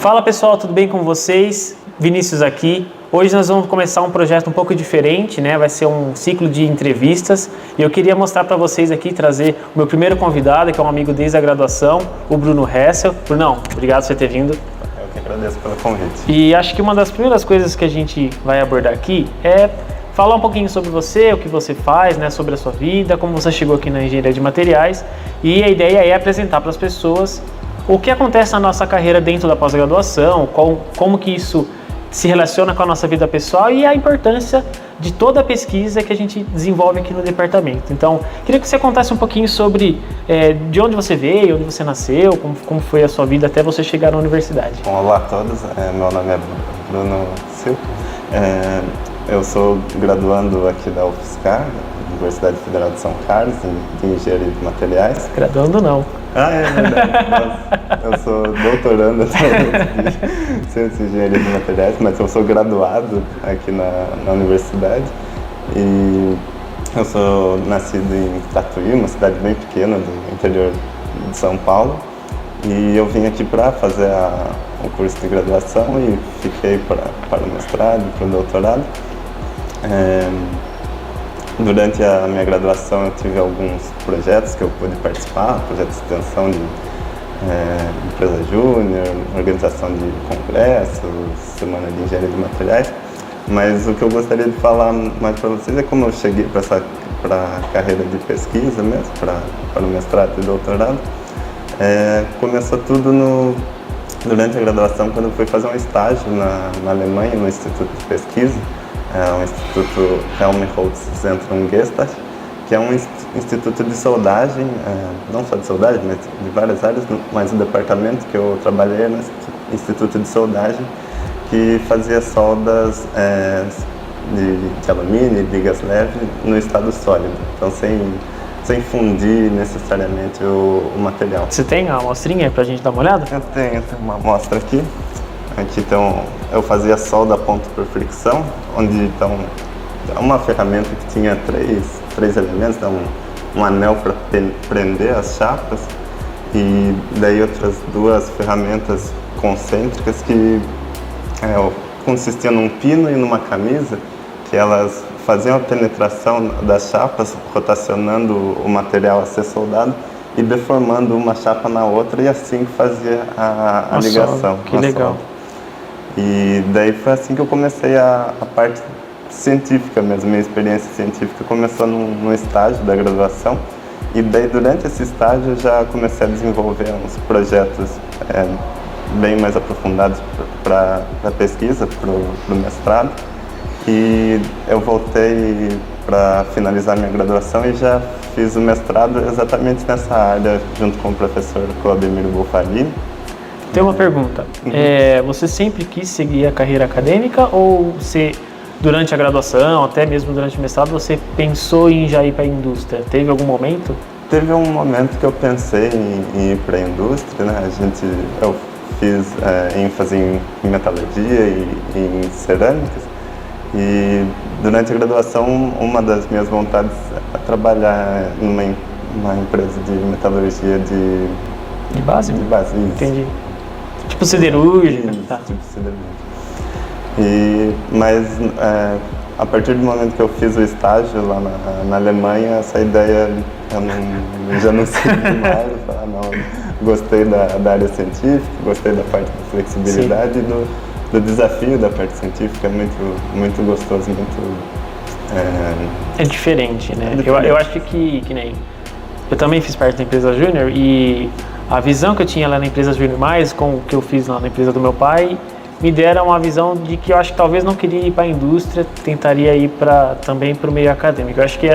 Fala pessoal, tudo bem com vocês? Vinícius aqui. Hoje nós vamos começar um projeto um pouco diferente, né? Vai ser um ciclo de entrevistas e eu queria mostrar para vocês aqui, trazer o meu primeiro convidado, que é um amigo desde a graduação, o Bruno Hessel. Brunão, obrigado por você ter vindo. Eu que agradeço pelo convite. E acho que uma das primeiras coisas que a gente vai abordar aqui é falar um pouquinho sobre você, o que você faz, né? Sobre a sua vida, como você chegou aqui na engenharia de materiais, e a ideia é apresentar para as pessoas o que acontece na nossa carreira dentro da pós-graduação, como que isso se relaciona com a nossa vida pessoal e a importância de toda a pesquisa que a gente desenvolve aqui no departamento. Então, queria que você contasse um pouquinho sobre de onde você veio, onde você nasceu, como foi a sua vida até você chegar na universidade. Bom, olá a todos, meu nome é Bruno Silva, eu sou graduando aqui da UFSCar, Universidade Federal de São Carlos, em Engenharia de Materiais. Graduando não. É verdade. Eu sou doutorando atualmente em Ciências e Engenharia de Materiais, mas eu sou graduado aqui na universidade. E eu sou nascido em Tatuí, uma cidade bem pequena do interior de São Paulo. E eu vim aqui para fazer o curso de graduação e fiquei para o mestrado, para o doutorado. Durante a minha graduação eu tive alguns projetos que eu pude participar, projetos de extensão de empresa júnior, organização de congressos, semana de engenharia de materiais, mas o que eu gostaria de falar mais para vocês é como eu cheguei para a carreira de pesquisa mesmo, para o mestrado e doutorado. Começou tudo durante a graduação, quando eu fui fazer um estágio na Alemanha, no Instituto de Pesquisa, o Instituto Helmholtz Zentrum Gestalt, que é um instituto de soldagem, não só de soldagem, mas de várias áreas, mas o departamento que eu trabalhei no Instituto de Soldagem, que fazia soldas de alumínio e de gás leve no estado sólido, então sem fundir necessariamente o material. Você tem a amostrinha pra gente dar uma olhada? Eu tenho uma amostra aqui. Aqui então, eu fazia solda a ponto por fricção, onde então uma ferramenta que tinha três elementos, então, um anel para prender as chapas e daí outras duas ferramentas concêntricas que consistiam num pino e numa camisa, que elas faziam a penetração das chapas, rotacionando o material a ser soldado e deformando uma chapa na outra, e assim fazia a ligação. Que legal. Solda. E daí foi assim que eu comecei a parte científica mesmo, minha experiência científica começou no estágio da graduação, e daí durante esse estágio eu já comecei a desenvolver uns projetos bem mais aprofundados para a pesquisa, para o mestrado, e eu voltei para finalizar minha graduação e já fiz o mestrado exatamente nessa área, junto com o professor Claudemiro Bolfarini. Tem uma pergunta. Você sempre quis seguir a carreira acadêmica ou você, durante a graduação, até mesmo durante o mestrado, você pensou em já ir para a indústria? Teve algum momento? Teve um momento que eu pensei em ir para a indústria, né? Eu fiz ênfase em metalurgia e em cerâmicas, e durante a graduação uma das minhas vontades é trabalhar numa empresa de metalurgia de base? De base, isso. Entendi. Tipo siderúrgica. Tá. Tipo siderúrgica. Mas a partir do momento que eu fiz o estágio lá na Alemanha, essa ideia eu já não segui mais. Gostei da área científica, gostei da parte da flexibilidade e do desafio da parte científica, é muito gostoso, muito... É diferente, né? É diferente. Eu acho que nem... Eu também fiz parte da empresa Júnior e a visão que eu tinha lá na empresa Júnior Mais, com o que eu fiz lá na empresa do meu pai, me deram uma visão de que eu acho que talvez não queria ir para a indústria, tentaria ir também para o meio acadêmico. Eu acho que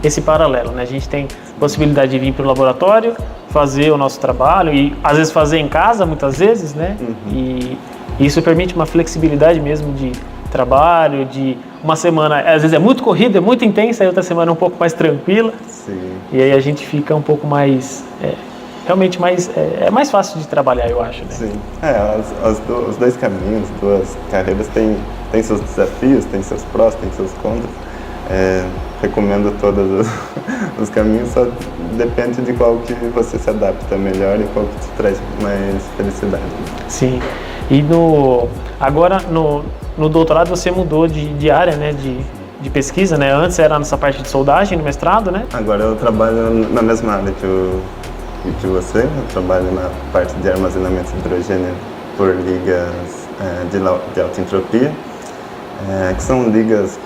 esse paralelo, né? A gente tem possibilidade de vir para o laboratório, fazer o nosso trabalho e às vezes fazer em casa, muitas vezes, né? Uhum. E isso permite uma flexibilidade mesmo de trabalho, de uma semana, às vezes é muito corrida, é muito intensa, e outra semana é um pouco mais tranquila. Sim. E aí a gente fica um pouco mais, realmente mais, é mais fácil de trabalhar, eu acho, né? Sim, os dois caminhos, duas carreiras têm seus desafios, têm seus prós, têm seus contras. recomendo todos os caminhos, só depende de qual que você se adapta melhor e qual que te traz mais felicidade. Sim. E agora no doutorado você mudou de área, né, de pesquisa, né? Antes era nessa parte de soldagem no mestrado, né? Agora eu trabalho na mesma área que você, eu trabalho na parte de armazenamento de hidrogênio por ligas de alta entropia, que são ligas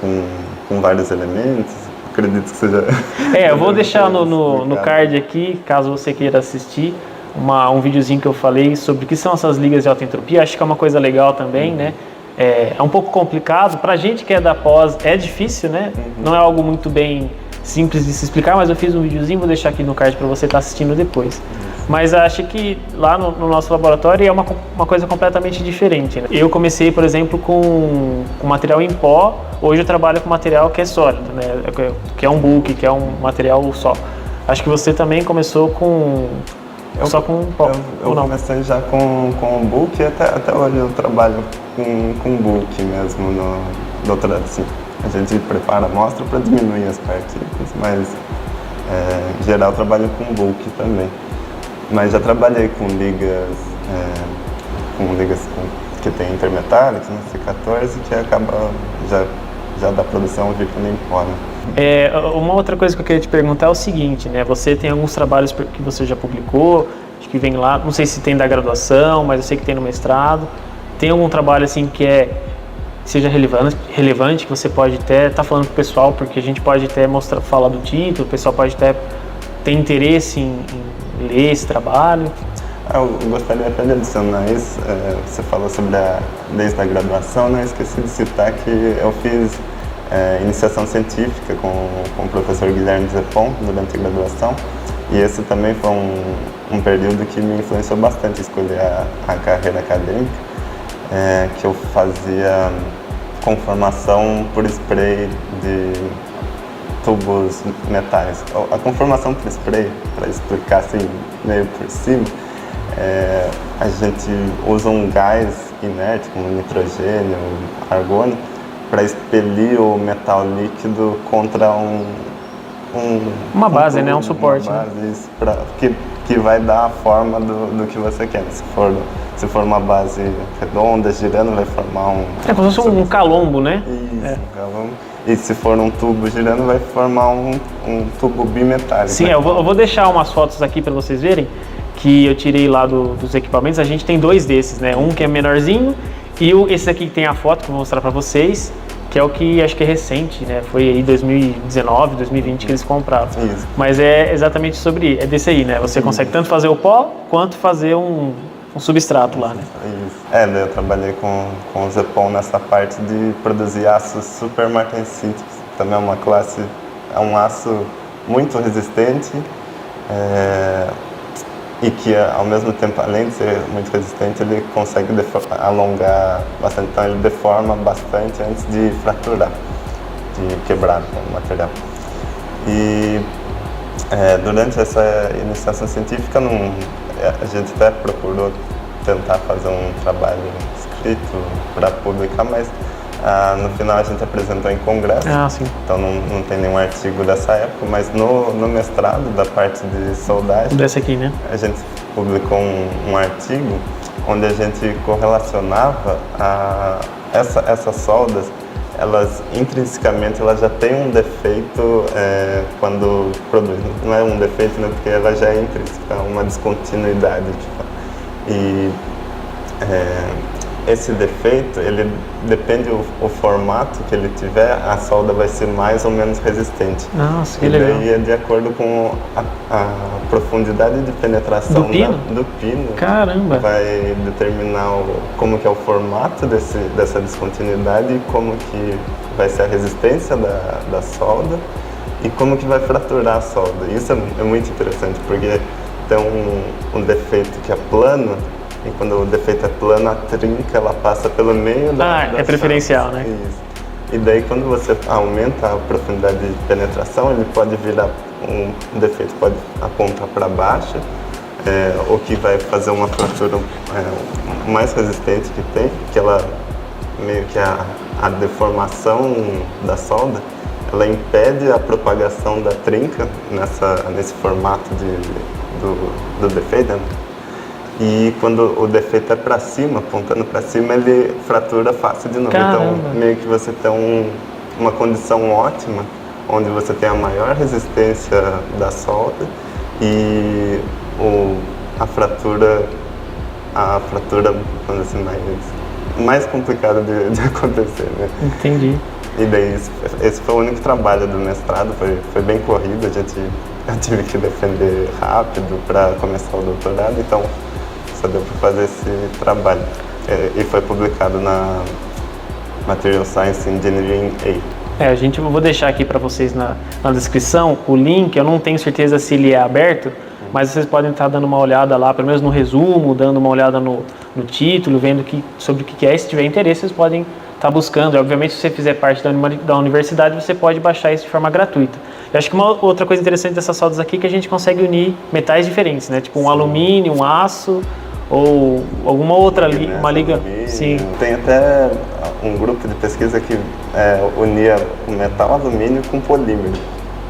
com vários elementos. Acredito que seja... Eu vou deixar no card aqui, caso você queira assistir, um videozinho que eu falei sobre o que são essas ligas de alta entropia. Acho que é uma coisa legal também, né? É um pouco complicado, pra gente que é da pós é difícil, né? Não é algo muito bem simples de se explicar, mas eu fiz um videozinho, vou deixar aqui no card para você estar assistindo depois. Mas acho que lá no nosso laboratório é uma coisa completamente diferente, né? Eu comecei, por exemplo, com material em pó, hoje eu trabalho com material que é sólido, né? Que é um bulk, que é um material só. Acho que você também começou só com pó, eu comecei já com o bulk e até hoje eu trabalho com bulk mesmo no doutorado, sim. A gente prepara a amostra para diminuir as partículas, mas em geral eu trabalho com bulk também. Mas já trabalhei com ligas que tem intermetálicos, né, C14, que acaba já da produção virtual em pó, né? Uma outra coisa que eu queria te perguntar é o seguinte, né? Você tem alguns trabalhos que você já publicou, acho que vem lá, não sei se tem da graduação, mas eu sei que tem no mestrado. Tem algum trabalho assim que seja relevante, que você pode até estar falando para o pessoal, porque a gente pode até falar do título, o pessoal pode até ter interesse em ler esse trabalho? Eu gostaria até de adicionar isso. Você falou sobre desde a graduação, né? Esqueci de citar que eu fiz iniciação científica com o professor Guilherme Zepon durante a graduação, e esse também foi um período que me influenciou bastante a escolher a carreira acadêmica, que eu fazia conformação por spray de tubos metais. A conformação por spray, para explicar assim meio por cima, a gente usa um gás inerte, como nitrogênio, argônio, para expelir o metal líquido contra uma base, né? Um suporte. Uma base, isso, que vai dar a forma do que você quer. Se for uma base redonda, girando, vai formar como se fosse um calombo, né? Isso, um calombo. E se for um tubo girando, vai formar um tubo bimetálico. Sim, eu vou deixar umas fotos aqui para vocês verem, que eu tirei lá dos equipamentos. A gente tem dois desses, né? Um que é menorzinho e esse aqui que tem a foto que eu vou mostrar para vocês, que é o que acho que é recente, né? Foi aí 2019, 2020 que eles compraram. Isso. Mas é exatamente é desse aí, né? Você consegue tanto fazer o pó quanto fazer um substrato lá, né? Isso. Eu trabalhei com o Zepon nessa parte de produzir aços super martensíticos. Também é uma classe, é um aço muito resistente e que, ao mesmo tempo, além de ser muito resistente, ele consegue alongar bastante. Então, ele deforma bastante antes de fraturar, de quebrar o material. E durante essa iniciação científica, a gente até procurou tentar fazer um trabalho escrito para publicar, mas no final a gente apresentou em congresso. Sim. Então não tem nenhum artigo dessa época, mas no mestrado da parte de soldagem, desse aqui, né? A gente publicou um artigo onde a gente correlacionava essas soldas. Elas intrinsecamente já têm um defeito quando produzem. Não é um defeito, né, porque ela já é intrínseca, uma descontinuidade. E esse defeito, ele depende do formato que ele tiver, a solda vai ser mais ou menos resistente. Nossa, que legal. E legal. daí é de acordo com a profundidade de penetração do pino. Caramba! Vai determinar como que é o formato dessa descontinuidade e como que vai ser a resistência da solda e como que vai fraturar a solda. Isso é muito interessante, porque tem um defeito que é plano, e quando o defeito é plano, a trinca ela passa pelo meio da é preferencial, solda. né? Isso. E daí quando você aumenta a profundidade de penetração, ele pode virar um defeito, pode apontar para baixo, o que vai fazer uma fratura mais resistente que tem, que ela meio que a deformação da solda, ela impede a propagação da trinca nesse formato do defeito, né? E quando o defeito é para cima, apontando para cima, ele fratura fácil de novo. Caramba. Então, meio que você tem uma condição ótima, onde você tem a maior resistência da solda e a fratura, vamos dizer assim, mais complicada de acontecer, né? Entendi. E daí, esse foi o único trabalho do mestrado, foi bem corrido, eu tive que defender rápido para começar o doutorado, então só deu para fazer esse trabalho. E foi publicado na Material Science Engineering A. Eu vou deixar aqui para vocês na descrição o link, eu não tenho certeza se ele é aberto, mas vocês podem estar dando uma olhada lá, pelo menos no resumo, dando uma olhada no título, vendo sobre o que é. Se tiver interesse, vocês podem estar buscando. Obviamente, se você fizer parte da universidade, você pode baixar isso de forma gratuita. Eu acho que uma outra coisa interessante dessas soldas aqui é que a gente consegue unir metais diferentes, né? Tipo um alumínio, um aço, ou alguma outra uma liga. Sim. Tem até um grupo de pesquisa que unia o metal alumínio com polímero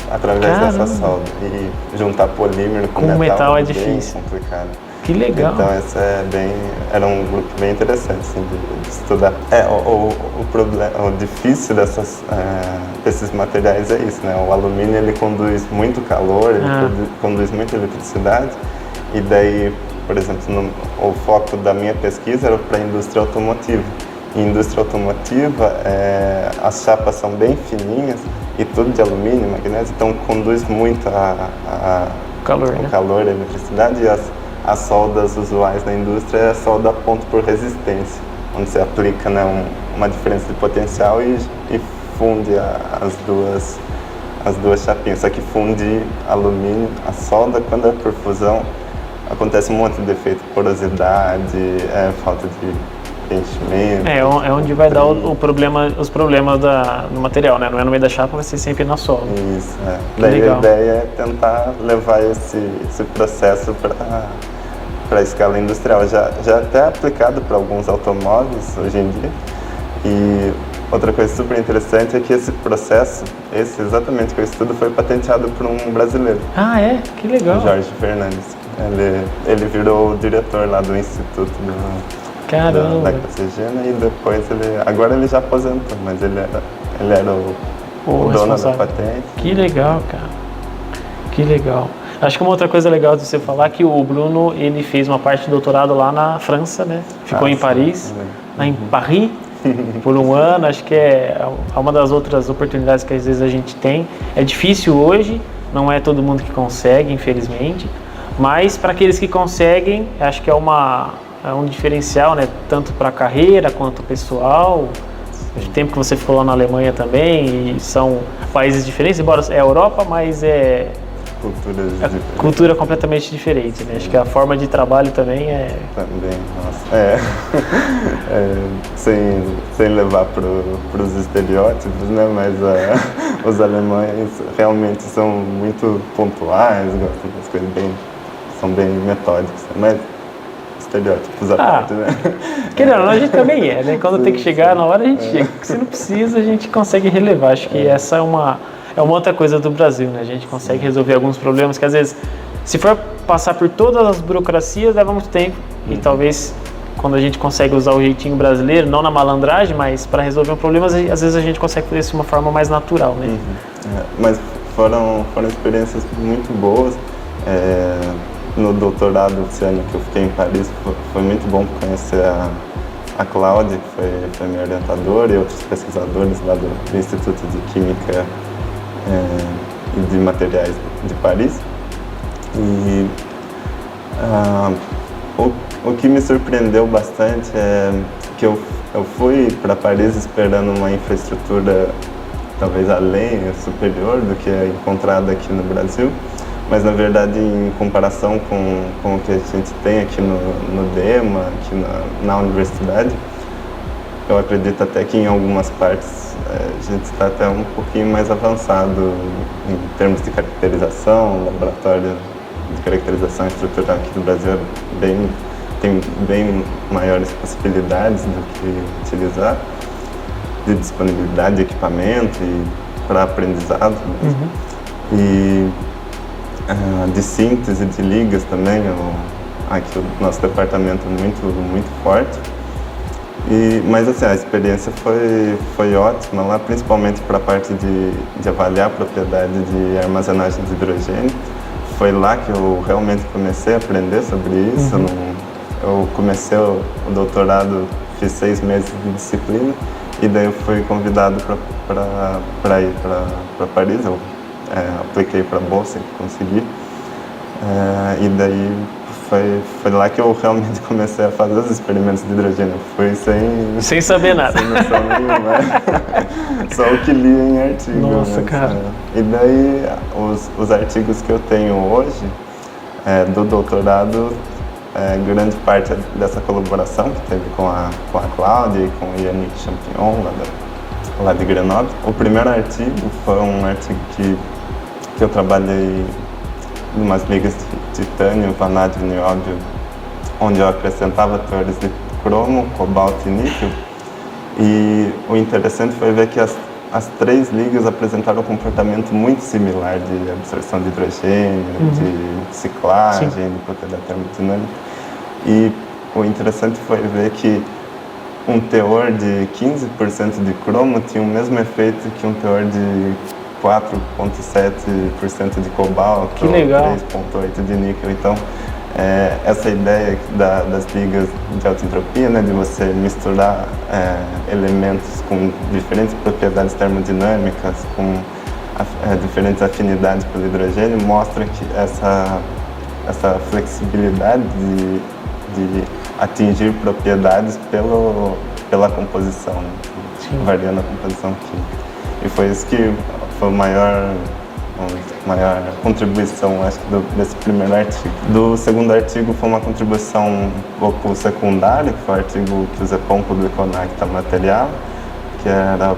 através dessa solda. E juntar polímero com metal é difícil. Complicado. Que legal. Então esse era um grupo bem interessante assim, de estudar. O difícil desses materiais é isso, né? O alumínio ele conduz muito calor, ele conduz muita eletricidade, e daí, por exemplo, o foco da minha pesquisa era para a indústria automotiva. Em indústria automotiva, as chapas são bem fininhas e tudo de alumínio, magnésio, então conduz muito o calor, a eletricidade, e as soldas usuais na indústria é a solda a ponto por resistência, onde você aplica, né, uma diferença de potencial e funde as duas chapinhas. Só que fundir alumínio, a solda, quando é por fusão, acontece um monte de defeito, porosidade, falta de enchimento. É onde vai dar os problemas do material, né? Não é no meio da chapa, vai ser sempre na solda. Isso, Daí legal. A ideia é tentar levar esse processo para a escala industrial. Já até aplicado para alguns automóveis hoje em dia. E outra coisa super interessante é que esse processo, exatamente que eu estudo, foi patenteado por um brasileiro. Ah, é? Que legal. O Jorge Fernandes. Ele virou o diretor lá do Instituto da Cassegena, e depois agora ele já aposentou, mas ele era o dono da patente. Que legal, cara. Que legal. Acho que uma outra coisa legal de você falar é que o Bruno, ele fez uma parte de doutorado lá na França, né? Ficou em Paris, lá em Paris, por um ano. Acho que é uma das outras oportunidades que às vezes a gente tem. É difícil hoje, não é todo mundo que consegue, infelizmente, mas para aqueles que conseguem, acho que é um diferencial, né? Tanto para a carreira quanto pessoal. O tempo que você ficou lá na Alemanha também, e são países diferentes, embora é Europa, mas cultura completamente diferente, né? Acho que a forma de trabalho também Também, nossa. Sem levar para os estereótipos, né? Mas os alemães realmente são muito pontuais, gostam das coisas são bem metódicos, mas estereótipos à parte, né? Querendo ou não, a gente também né? Quando tem que chegar na hora, a gente chega. Se não precisa, a gente consegue relevar. Acho que essa é uma outra coisa do Brasil, né? A gente consegue resolver alguns problemas que, às vezes, se for passar por todas as burocracias, leva muito tempo. E talvez, quando a gente consegue usar o jeitinho brasileiro, não na malandragem, mas para resolver um problema, às vezes a gente consegue fazer isso de uma forma mais natural, né? Mas foram experiências muito boas. No doutorado esse ano que eu fiquei em Paris, foi muito bom conhecer a Cláudia, que foi minha orientadora, e outros pesquisadores lá do Instituto de Química e de Materiais de Paris. E o que me surpreendeu bastante é que eu fui para Paris esperando uma infraestrutura talvez além, superior do que é encontrada aqui no Brasil. Mas, na verdade, em comparação com o que a gente tem aqui no DEMA, aqui na universidade, eu acredito até que em algumas partes a gente está até um pouquinho mais avançado em termos de caracterização. O laboratório de caracterização estrutural aqui no Brasil tem bem maiores possibilidades do que utilizar, de disponibilidade de equipamento para aprendizado mesmo. E de síntese de ligas também, aqui o nosso departamento é muito forte. Mas assim, a experiência foi ótima lá, principalmente para a parte de avaliar a propriedade de armazenagem de hidrogênio. Foi lá que eu realmente comecei a aprender sobre isso. Eu comecei o doutorado, fiz 6 meses de disciplina, e daí eu fui convidado para ir para Paris. Eu apliquei para a bolsa e consegui. E daí foi lá que eu realmente comecei a fazer os experimentos de hidrogênio. Foi sem saber nada. Sem noção nenhuma. Só o que li em artigo. Nossa, cara. E daí, os artigos que eu tenho hoje, do doutorado, grande parte dessa colaboração que teve com a Cláudia e com o Yannick Champion, lá de Grenoble. O primeiro artigo foi um artigo que eu trabalhei em umas ligas de titânio, vanádio e nióbio, onde eu acrescentava teores de cromo, cobalto e níquel. E o interessante foi ver que as 3 ligas apresentaram um comportamento muito similar de absorção de hidrogênio, de ciclagem, de propriedade termodinâmica. E o interessante foi ver que um teor de 15% de cromo tinha o mesmo efeito que um teor de 4,7% de cobalto, 3,8% de níquel. Então, essa ideia das ligas de alta entropia, né, de você misturar elementos com diferentes propriedades termodinâmicas, com diferentes afinidades pelo hidrogênio, mostra que essa flexibilidade de atingir propriedades pela composição, né, variando a composição química. E foi isso que foi a maior contribuição, acho que, desse primeiro artigo. Do segundo artigo foi uma contribuição um pouco secundária, que foi o artigo que o Zepon publicou na Acta Material, que era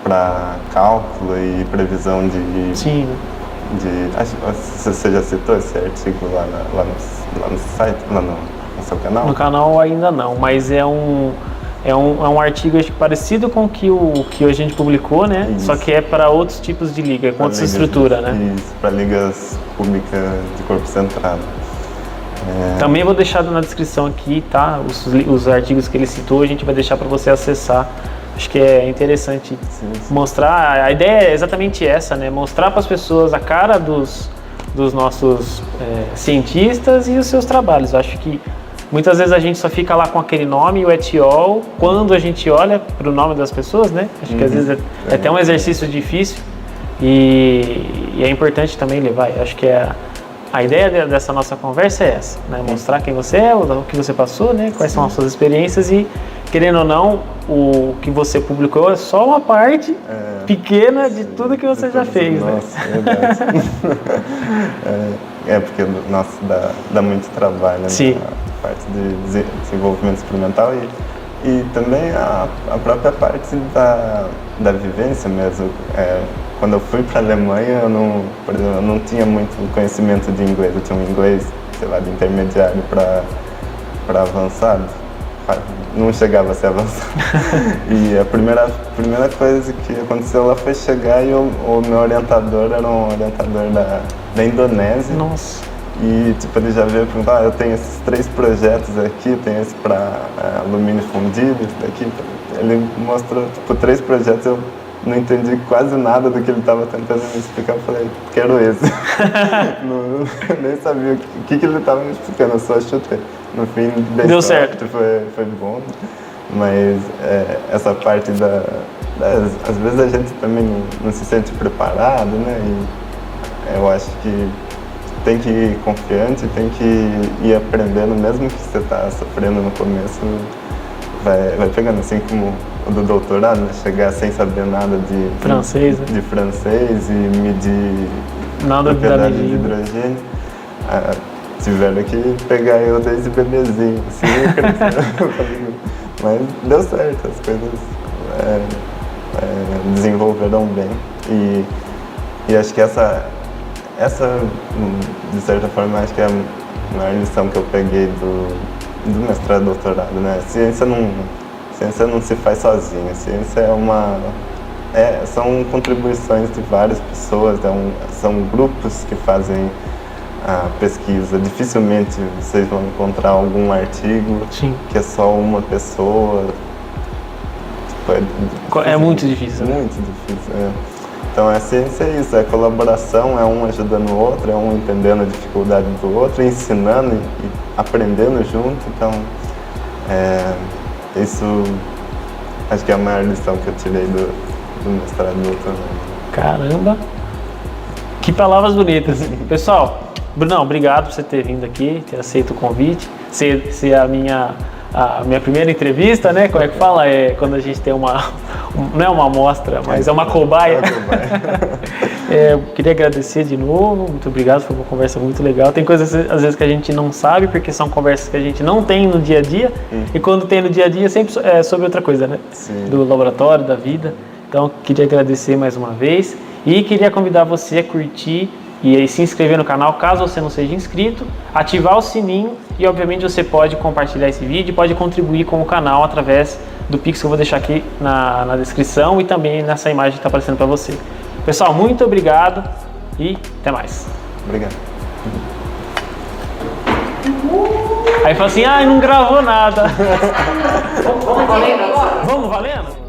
para cálculo e previsão de... Sim. Acho que você já citou esse artigo lá no site, lá no seu canal? No canal ainda não, mas é um artigo, acho que parecido com o que a gente publicou, né? Isso. Só que é para outros tipos de liga, com outra estrutura, né? Isso, para ligas públicas de corpo centrado. Também vou deixar na descrição aqui, tá? Os artigos que ele citou, a gente vai deixar para você acessar. Acho que é interessante mostrar. A ideia é exatamente essa, né? Mostrar para as pessoas a cara dos nossos cientistas e os seus trabalhos. Acho que muitas vezes a gente só fica lá com aquele nome, o etiol, quando a gente olha para o nome das pessoas, né? Acho que às vezes é até um exercício difícil e é importante também levar. Acho que a ideia dessa nossa conversa é essa, né? Mostrar quem você é, o que você passou, né? Quais são as suas experiências e, querendo ou não, o que você publicou é só uma parte pequena de tudo que você já fez, né? Nossa, verdade. Porque, nossa, dá muito trabalho, né? Sim. A parte de desenvolvimento experimental e também a própria parte da vivência mesmo. Quando eu fui para a Alemanha, por exemplo, eu não tinha muito conhecimento de inglês. Eu tinha um inglês, sei lá, de intermediário para avançado. Não chegava a ser avançado. E a primeira coisa que aconteceu lá foi chegar e o meu orientador era um orientador da Indonésia. Nossa. E tipo, ele já veio perguntar, eu tenho esses 3 projetos aqui, tenho esse para alumínio fundido, esse daqui. Ele mostrou, tipo, 3 projetos, eu não entendi quase nada do que ele estava tentando me explicar. Eu falei, quero esse. Nem sabia o que ele estava me explicando, eu só chutei. No fim, deu certo. Foi bom, mas essa parte às vezes a gente também não se sente preparado, né? E eu acho que tem que ir confiante, tem que ir aprendendo, mesmo que você está sofrendo no começo, vai pegando, assim como o do doutorado, né? Chegar sem saber nada de francês, né? De francês e medir nada propriedade de hidrogênio. Tiveram que pegar eu desde bebezinho, assim, mas deu certo, as coisas desenvolveram bem. E acho que essa, de certa forma, acho que é a maior lição que eu peguei do mestrado e doutorado, né? Ciência não se faz sozinha, ciência é são contribuições de várias pessoas, são grupos que fazem a pesquisa. Dificilmente vocês vão encontrar algum artigo Sim. que é só uma pessoa. Tipo, É muito difícil. Muito difícil. Então a ciência é isso, é colaboração, é um ajudando o outro, é um entendendo a dificuldade do outro, ensinando e aprendendo junto. Então isso acho que é a maior lição que eu tirei do mestrado e doutorado. Caramba! Que palavras bonitas. Pessoal, Brunão, obrigado por você ter vindo aqui, ter aceito o convite, ser a minha primeira entrevista, né? Como é que fala? É quando a gente tem não é uma amostra, mas é uma cobaia. Eu queria agradecer de novo, muito obrigado, foi uma conversa muito legal. Tem coisas às vezes que a gente não sabe, porque são conversas que a gente não tem no dia a dia, e quando tem no dia a dia sempre é sobre outra coisa, né? Sim. Do laboratório, da vida. Então, queria agradecer mais uma vez e queria convidar você a curtir e aí se inscrever no canal, caso você não seja inscrito, ativar o sininho e obviamente você pode compartilhar esse vídeo, pode contribuir com o canal através do Pix que eu vou deixar aqui na descrição e também nessa imagem que está aparecendo para você. Pessoal, muito obrigado e até mais. Obrigado. Aí fala assim, não gravou nada. Vamos valendo?